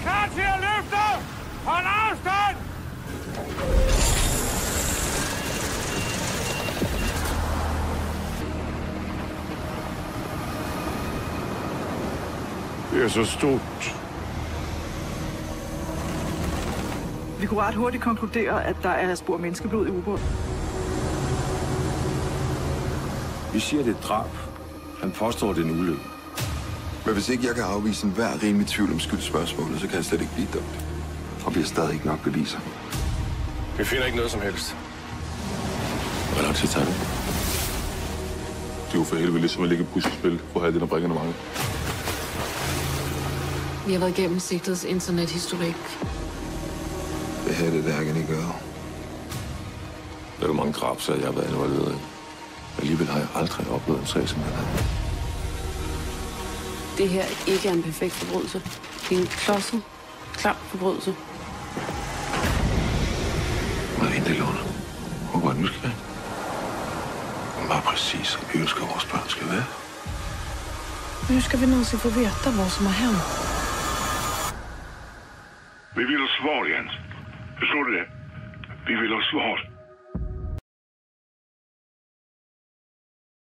klar til at løfte! Hold afstand! Det er så stort. Vi kunne ret hurtigt konkludere, at der er spor menneskeblod i ubåden. Vi siger, det er et drab. Han påstår, det er en ulykke. Men hvis ikke jeg kan afvise enhver rimelig tvivl om skyldspørgsmålet, så kan jeg slet ikke blive dømt. Og vi har stadig ikke nok beviser. Vi finder ikke noget som helst. Hvor lang tid tager det? Det er jo for helvede ligesom at lægge et puslespil for at have den og bringe mange. Vi har været igennem sigtets internethistorik. Hvad her det der, kan I gøre? Der er jo mange drabsager, jeg har været involveret i. Alligevel har jeg aldrig oplevet en sag som den her. Det her ikke er en perfekt forbrydelse. Det er en klodset, klam forbrydelse. Meget intet under. Hun var nysgerrig. Hun var præcis, som vi ønsker, at vores børn skal være. Nu ska vi någonsin få veta vad som har hänt. Vi vill ha svar, Jens. Förstår du det? Vi vill ha svar.